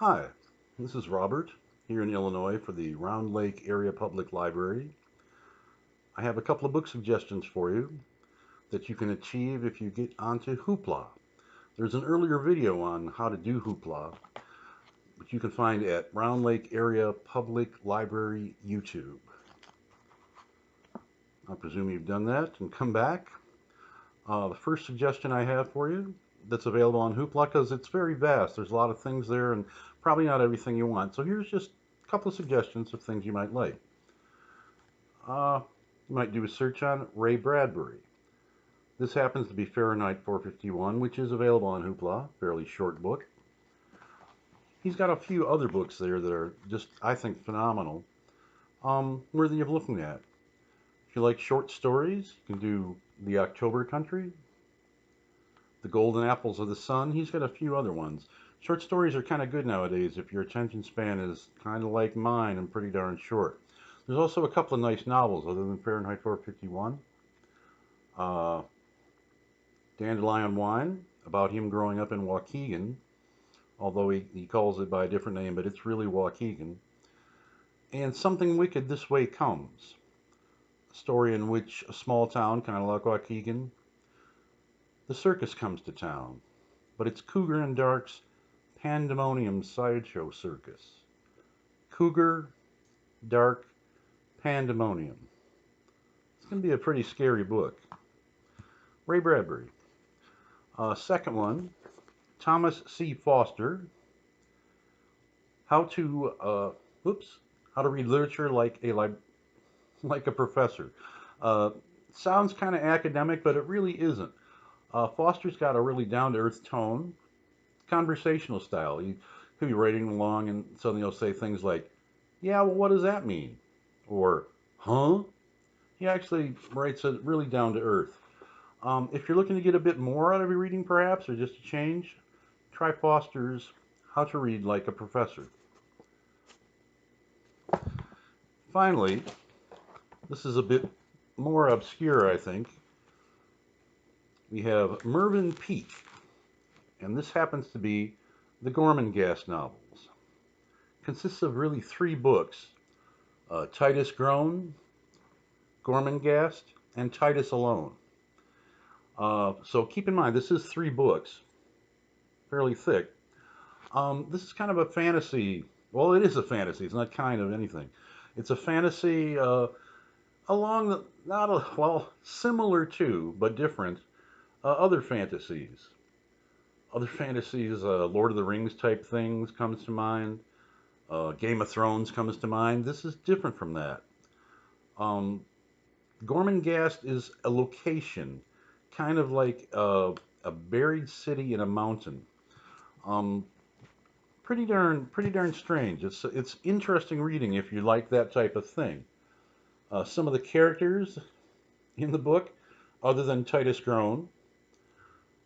Hi, this is Robert here in Illinois for the Round Lake Area Public Library. I have a couple of book suggestions for you that you can achieve if you get onto Hoopla. There's an earlier video on how to do Hoopla, which you can find at Round Lake Area Public Library YouTube. I presume you've done that and come back. The first suggestion I have for you that's available on Hoopla, because it's very vast. There's a lot of things there and probably not everything you want. So here's just a couple of suggestions of things you might like. You might do a search on Ray Bradbury. This happens to be Fahrenheit 451, which is available on Hoopla, fairly short book. He's got a few other books there that are just, I think, phenomenal, worthy of looking at. If you like short stories, you can do The October Country, The Golden Apples of the Sun. He's got a few other ones. Short stories are kind of good nowadays if your attention span is kind of like mine and pretty darn short. There's also a couple of nice novels other than Fahrenheit 451. Uh, Dandelion Wine, about him growing up in Waukegan, although he calls it by a different name, but it's really Waukegan. And Something Wicked This Way Comes, a story in which a small town, kind of like Waukegan, the circus comes to town, but it's Cougar and Dark's Pandemonium Sideshow Circus. Cougar, Dark, Pandemonium. It's going to be a pretty scary book. Ray Bradbury. Second one, Thomas C. Foster. How to, how to read literature like a professor. Uh, Sounds kind of academic, but it really isn't. Foster's got a really down-to-earth tone, conversational style. You could be writing along and suddenly he'll say things like, "Yeah, well, what does that mean?" Or, "Huh?" He actually writes it really down to earth. If you're looking to get a bit more out of your reading, perhaps, or just a change, try Foster's How to Read Like a Professor. Finally, this is a bit more obscure, I think. We have Mervyn Peake, and this happens to be the Gormenghast novels. Consists of really three books: Titus Groan, Gormenghast, and Titus Alone. So keep in mind, this is three books, fairly thick. This is kind of a fantasy. Well, it is a fantasy. It's not kind of anything. It's a fantasy along the, not a, well, similar to, but different, other fantasies. Other fantasies, Lord of the Rings type things comes to mind. Game of Thrones comes to mind. This is different from that. Um, Gormenghast is a location, kind of like a buried city in a mountain. Um, pretty darn strange. It's interesting reading if you like that type of thing. Some of the characters in the book, other than Titus Groan,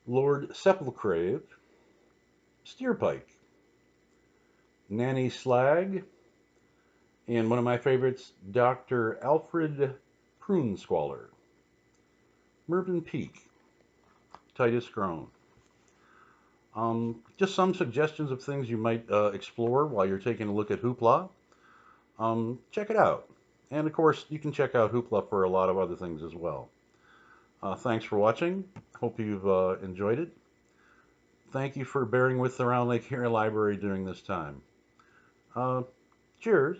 Lord Sepulchrave, Steerpike, Nanny Slag, and one of my favorites, Dr. Alfred Prunesqualler, Mervyn Peake, Titus Groan. Just some suggestions of things you might explore while you're taking a look at Hoopla. Check it out. And of course, you can check out Hoopla for a lot of other things as well. Thanks for watching. Hope you've enjoyed it. Thank you for bearing with the Round Lake Area Library during this time. Uh, Cheers.